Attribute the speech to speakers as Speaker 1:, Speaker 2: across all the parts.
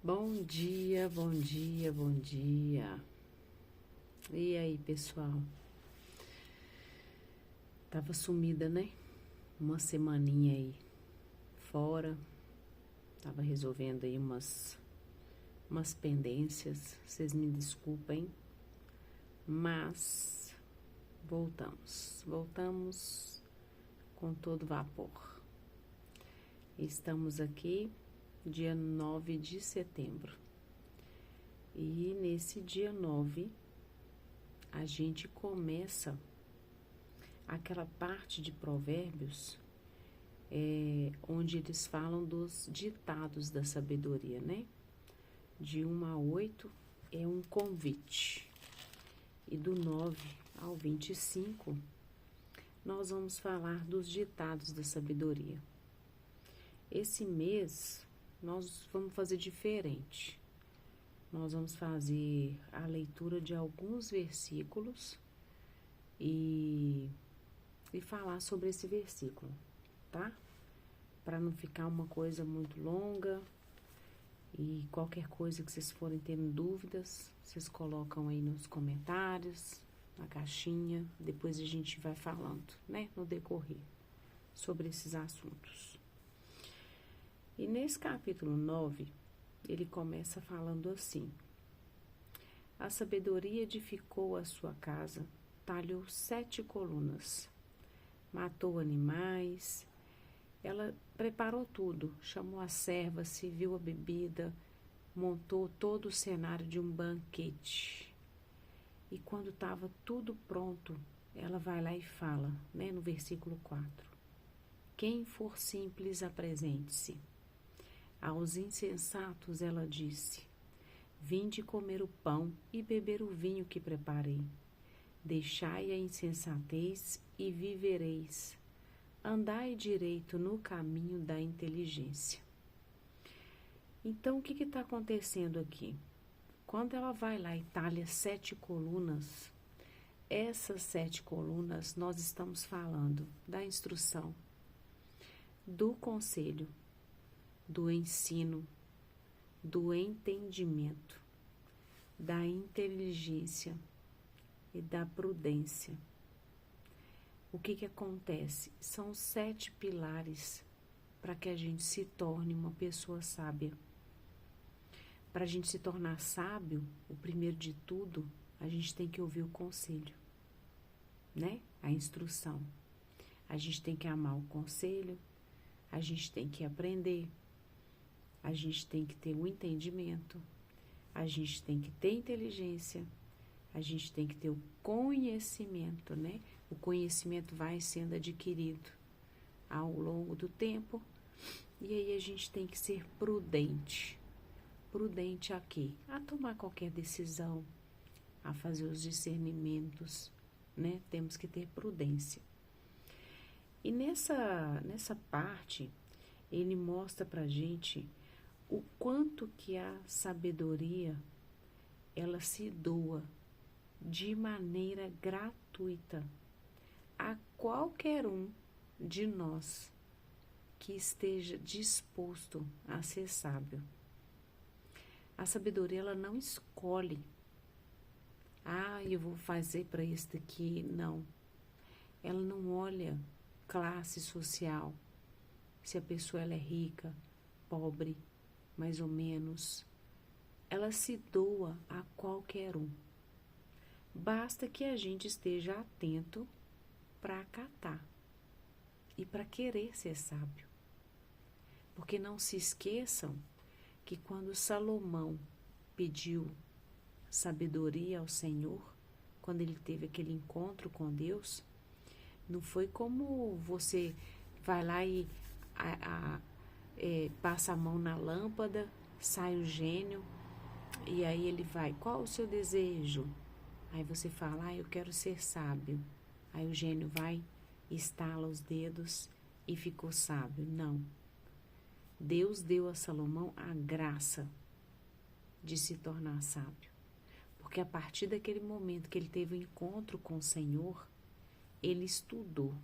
Speaker 1: Bom dia, bom dia, bom dia. E aí, pessoal? Tava sumida, né? Uma semaninha aí fora. Tava resolvendo aí umas pendências. Vocês me desculpem. Mas voltamos com todo vapor. Estamos aqui dia 9 de setembro. E nesse dia 9, a gente começa aquela parte de Provérbios, onde eles falam dos ditados da sabedoria, né? De 1 a 8 é um convite. E do 9 ao 25, nós vamos falar dos ditados da sabedoria. Esse mês, nós vamos fazer diferente. Nós vamos fazer a leitura de alguns versículos e falar sobre esse versículo, tá? Para não ficar uma coisa muito longa. E qualquer coisa que vocês forem tendo dúvidas, vocês colocam aí nos comentários, na caixinha. Depois a gente vai falando, né? No decorrer, sobre esses assuntos. E nesse capítulo 9, ele começa falando assim: a sabedoria edificou a sua casa, talhou 7 colunas, matou animais, ela preparou tudo, chamou a serva, serviu a bebida, montou todo o cenário de um banquete. E quando estava tudo pronto, ela vai lá e fala, né, no versículo 4: quem for simples, apresente-se. Aos insensatos ela disse: vinde comer o pão e beber o vinho que preparei. Deixai a insensatez e vivereis. Andai direito no caminho da inteligência. Então, o que está acontecendo aqui? Quando ela vai lá e talha 7 colunas, essas 7 colunas nós estamos falando da instrução, do conselho, do ensino, do entendimento, da inteligência e da prudência. O que acontece? São 7 pilares para que a gente se torne uma pessoa sábia. Para a gente se tornar sábio, o primeiro de tudo, a gente tem que ouvir o conselho, né? A instrução. A gente tem que amar o conselho, a gente tem que aprender, a gente tem que ter o entendimento, a gente tem que ter inteligência, a gente tem que ter o conhecimento, né? O conhecimento vai sendo adquirido ao longo do tempo. E aí a gente tem que ser prudente. Prudente a quê? A tomar qualquer decisão, a fazer os discernimentos, né? Temos que ter prudência. E nessa parte, ele mostra pra gente o quanto que a sabedoria, ela se doa de maneira gratuita a qualquer um de nós que esteja disposto a ser sábio. A sabedoria, ela não escolhe. Eu vou fazer para isso daqui. Não. Ela não olha classe social, se a pessoa ela é rica, pobre, mais ou menos. Ela se doa a qualquer um. Basta que a gente esteja atento para acatar e para querer ser sábio. Porque não se esqueçam que quando Salomão pediu sabedoria ao Senhor, quando ele teve aquele encontro com Deus, não foi como você vai lá e passa a mão na lâmpada, sai o gênio, e aí ele vai: qual o seu desejo? Aí você fala: eu quero ser sábio. Aí o gênio vai, estala os dedos e ficou sábio. Não. Deus deu a Salomão a graça de se tornar sábio. Porque a partir daquele momento que ele teve um encontro com o Senhor, ele estudou.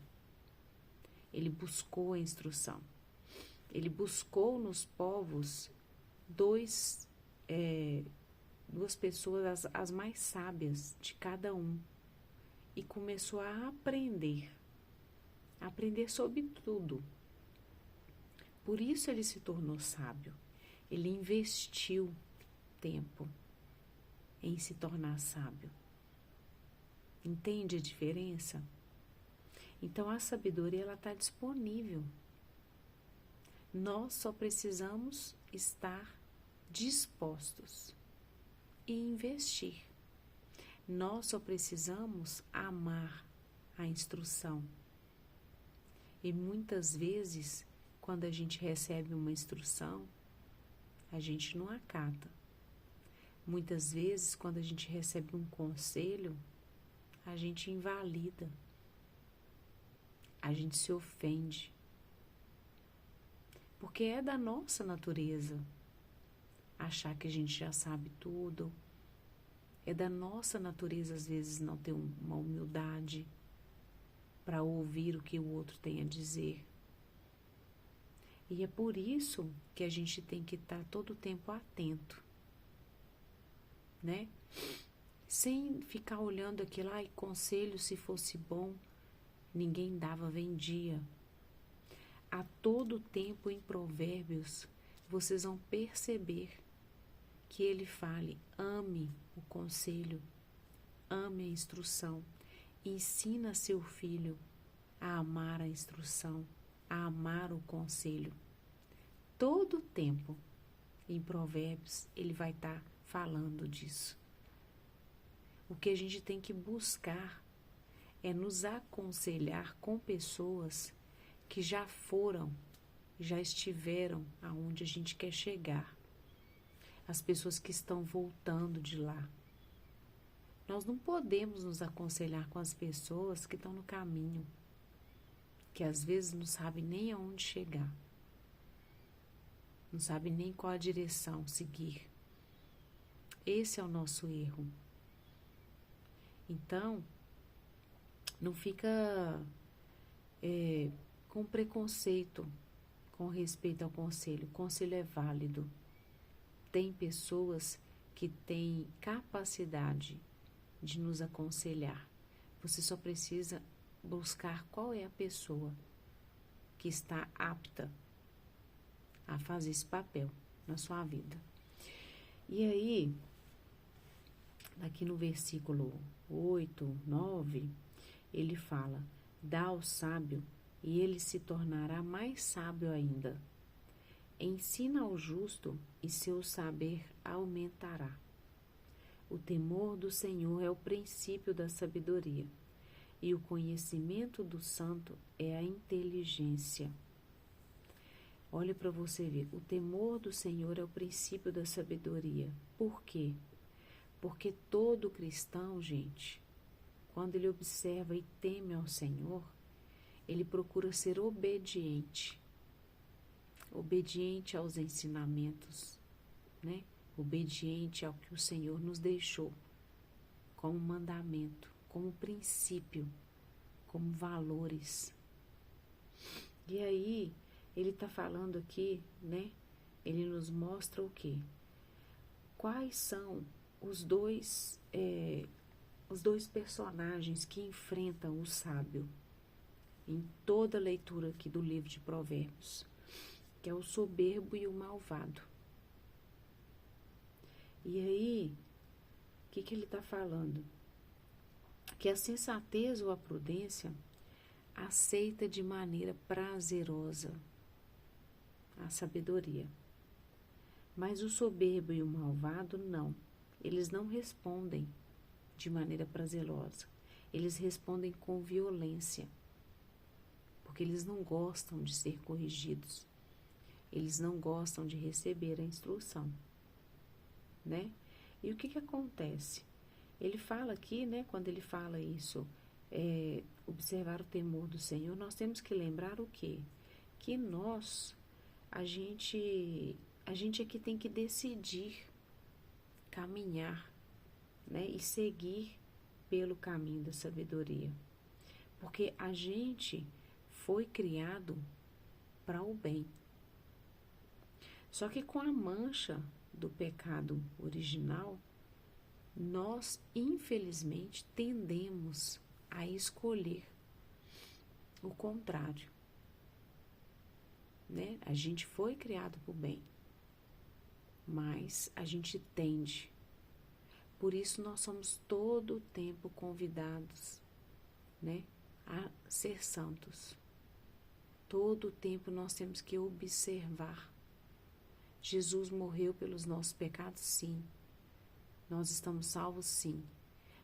Speaker 1: Ele buscou a instrução. Ele buscou nos povos 2 duas pessoas, as mais sábias de cada um, e começou a aprender sobre tudo. Por isso ele se tornou sábio. Ele investiu tempo em se tornar sábio. Entende a diferença? Então a sabedoria, ela está disponível. Nós só precisamos estar dispostos e investir. Nós só precisamos amar a instrução. E muitas vezes, quando a gente recebe uma instrução, a gente não acata. Muitas vezes, quando a gente recebe um conselho, a gente invalida. A gente se ofende. Porque é da nossa natureza achar que a gente já sabe tudo. É da nossa natureza, às vezes, não ter uma humildade para ouvir o que o outro tem a dizer. E é por isso que a gente tem que estar todo o tempo atento, né? Sem ficar olhando aquilo, conselho, se fosse bom, ninguém dava, vendia. A todo tempo em Provérbios, vocês vão perceber que ele fale: ame o conselho, ame a instrução, ensina seu filho a amar a instrução, a amar o conselho. Todo tempo em Provérbios ele vai estar falando disso. O que a gente tem que buscar é nos aconselhar com pessoas que já foram, já estiveram aonde a gente quer chegar. As pessoas que estão voltando de lá. Nós não podemos nos aconselhar com as pessoas que estão no caminho, que às vezes não sabem nem aonde chegar, não sabem nem qual a direção seguir. Esse é o nosso erro. Então, não fica com preconceito com respeito ao conselho. O conselho é válido. Tem pessoas que têm capacidade de nos aconselhar. Você só precisa buscar qual é a pessoa que está apta a fazer esse papel na sua vida. E aí, aqui no versículo 8, 9, ele fala: dá ao sábio e ele se tornará mais sábio ainda. Ensina ao justo e seu saber aumentará. O temor do Senhor é o princípio da sabedoria, e o conhecimento do santo é a inteligência. Olha para você ver, o temor do Senhor é o princípio da sabedoria. Por quê? Porque todo cristão, gente, quando ele observa e teme ao Senhor, ele procura ser obediente. Obediente aos ensinamentos, né? Obediente ao que o Senhor nos deixou como mandamento, como princípio, como valores. E aí, ele está falando aqui, né? Ele nos mostra o quê? Quais são os dois personagens que enfrentam o sábio em toda a leitura aqui do livro de Provérbios, que é o soberbo e o malvado. E aí, o que ele está falando? Que a sensatez ou a prudência aceita de maneira prazerosa a sabedoria. Mas o soberbo e o malvado não. Eles não respondem de maneira prazerosa. Eles respondem com violência. Porque eles não gostam de ser corrigidos. Eles não gostam de receber a instrução, né? E o que acontece? Ele fala aqui, né, quando ele fala isso, observar o temor do Senhor, nós temos que lembrar o quê? Que a gente aqui tem que decidir caminhar, né, e seguir pelo caminho da sabedoria. Porque a gente foi criado para o bem. Só que com a mancha do pecado original, nós, infelizmente, tendemos a escolher o contrário, né? A gente foi criado para o bem, mas a gente tende. Por isso nós somos todo o tempo convidados, né, a ser santos. Todo o tempo nós temos que observar. Jesus morreu pelos nossos pecados, sim. Nós estamos salvos, sim.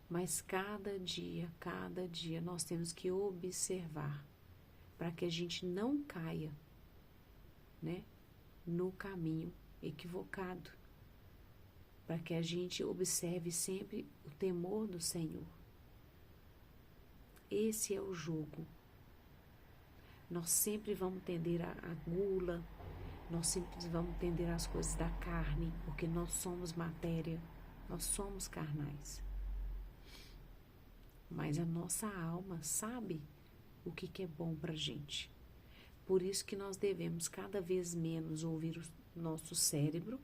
Speaker 1: Mas cada dia nós temos que observar para que a gente não caia, né, no caminho equivocado. Para que a gente observe sempre o temor do Senhor. Esse é o jogo. Nós sempre vamos tender a gula, nós sempre vamos tender às coisas da carne, porque nós somos matéria, nós somos carnais. Mas a nossa alma sabe o que é bom para a gente. Por isso que nós devemos cada vez menos ouvir o nosso cérebro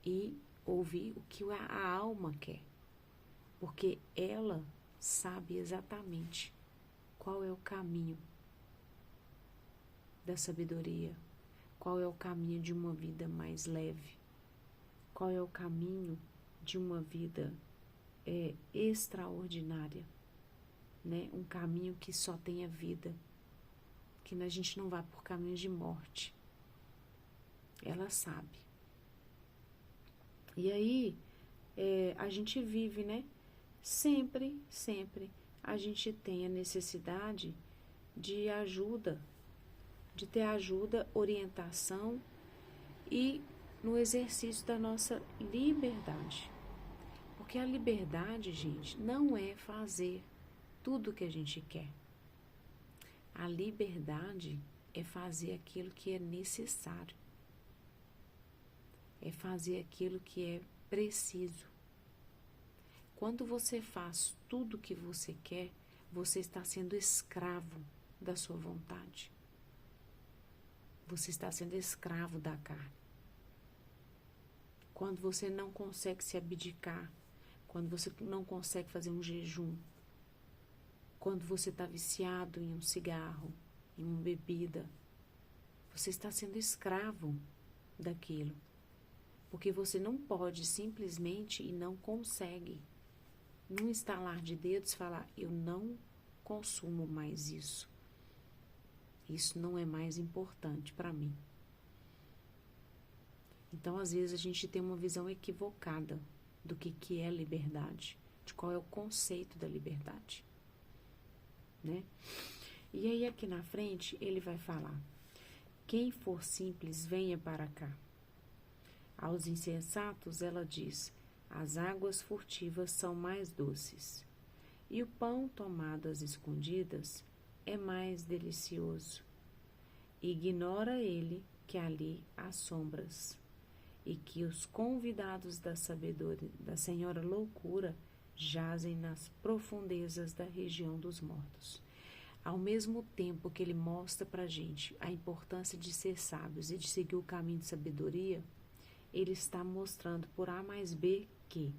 Speaker 1: e ouvir o que a alma quer. Porque ela sabe exatamente qual é o caminho da sabedoria, qual é o caminho de uma vida mais leve, qual é o caminho de uma vida extraordinária, né? Um caminho que só tenha vida, que a gente não vá por caminhos de morte. Ela sabe. E aí, a gente vive, né? Sempre a gente tem a necessidade de ajuda, de ter ajuda, orientação e no exercício da nossa liberdade. Porque a liberdade, gente, não é fazer tudo o que a gente quer. A liberdade é fazer aquilo que é necessário. É fazer aquilo que é preciso. Quando você faz tudo o que você quer, você está sendo escravo da sua vontade. Você está sendo escravo da carne. Quando você não consegue se abdicar, quando você não consegue fazer um jejum, quando você está viciado em um cigarro, em uma bebida, você está sendo escravo daquilo. Porque você não pode simplesmente e não consegue, num estalar de dedos, falar: eu não consumo mais isso. Isso não é mais importante para mim. Então, às vezes, a gente tem uma visão equivocada do que é liberdade, de qual é o conceito da liberdade, né? E aí, aqui na frente, ele vai falar: quem for simples, venha para cá. Aos insensatos, ela diz: as águas furtivas são mais doces, e o pão tomado às escondidas é mais delicioso. Ignora ele que ali há sombras, e que os convidados da sabedoria, da senhora loucura, jazem nas profundezas da região dos mortos. Ao mesmo tempo que ele mostra para a gente a importância de ser sábios e de seguir o caminho de sabedoria, ele está mostrando por A mais B que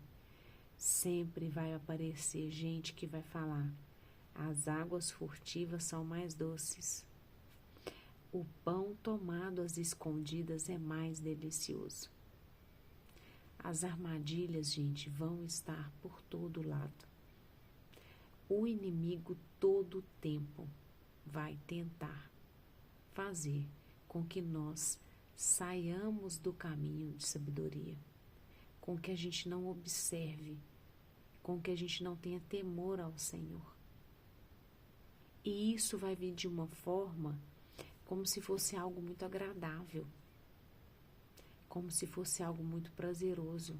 Speaker 1: sempre vai aparecer gente que vai falar: as águas furtivas são mais doces. O pão tomado às escondidas é mais delicioso. As armadilhas, gente, vão estar por todo lado. O inimigo todo o tempo vai tentar fazer com que nós saiamos do caminho de sabedoria, com que a gente não observe, com que a gente não tenha temor ao Senhor. E isso vai vir de uma forma como se fosse algo muito agradável, como se fosse algo muito prazeroso.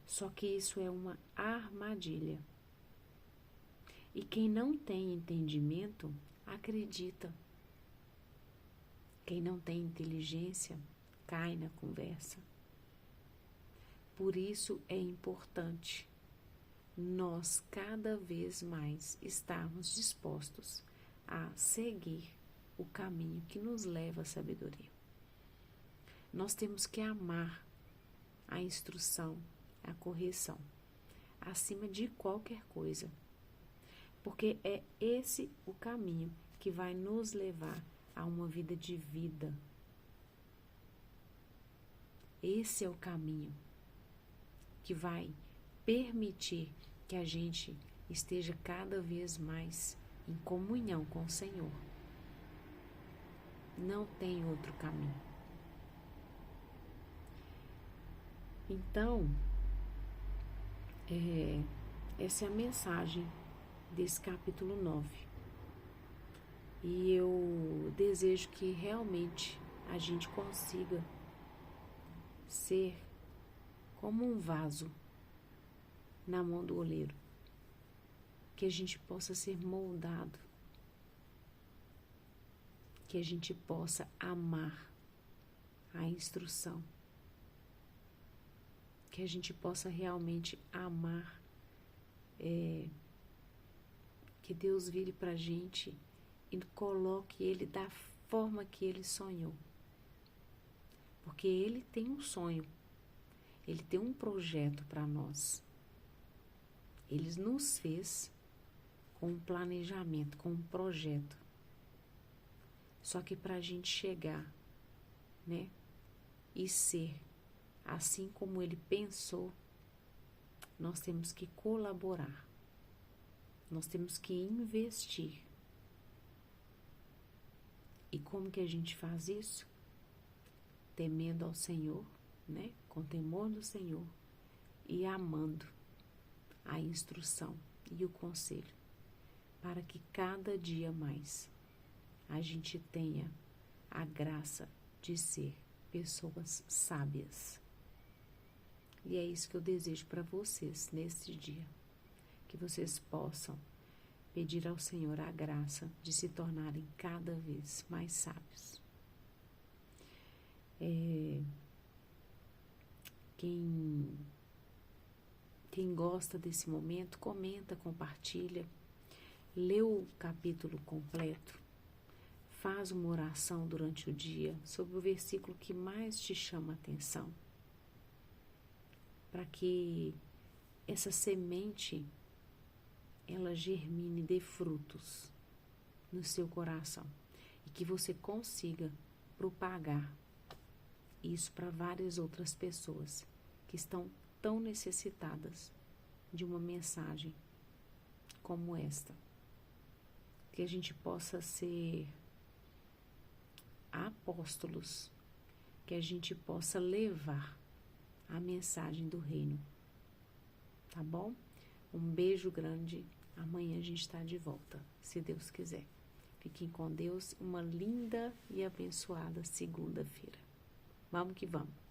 Speaker 1: Só que isso é uma armadilha. E quem não tem entendimento, acredita. Quem não tem inteligência, cai na conversa. Por isso é importante nós cada vez mais estarmos dispostos a seguir o caminho que nos leva à sabedoria. Nós temos que amar a instrução, a correção, acima de qualquer coisa. Porque é esse o caminho que vai nos levar a uma vida de vida. Esse é o caminho que vai permitir que a gente esteja cada vez mais em comunhão com o Senhor. Não tem outro caminho. Então, essa é a mensagem desse capítulo 9. E eu desejo que realmente a gente consiga ser como um vaso na mão do oleiro. Que a gente possa ser moldado. Que a gente possa amar a instrução. Que a gente possa realmente amar, que Deus vire para a gente e coloque Ele da forma que Ele sonhou. Porque Ele tem um sonho, Ele tem um projeto para nós. Ele nos fez com um planejamento, com um projeto. Só que para a gente chegar, né, e ser assim como Ele pensou, nós temos que colaborar. Nós temos que investir. E como que a gente faz isso? Temendo ao Senhor, né? Com temor do Senhor e amando a instrução e o conselho, para que cada dia mais a gente tenha a graça de ser pessoas sábias. E é isso que eu desejo para vocês neste dia, que vocês possam pedir ao Senhor a graça de se tornarem cada vez mais sábios. Quem gosta desse momento, comenta, compartilha, lê o capítulo completo, faz uma oração durante o dia sobre o versículo que mais te chama a atenção, para que essa semente ela germine, dê frutos no seu coração e que você consiga propagar isso para várias outras pessoas que estão tão necessitadas de uma mensagem como esta. Que a gente possa ser apóstolos, que a gente possa levar a mensagem do reino. Tá bom? Um beijo grande. Amanhã a gente está de volta, se Deus quiser. Fiquem com Deus. Uma linda e abençoada segunda-feira. Vamos que vamos.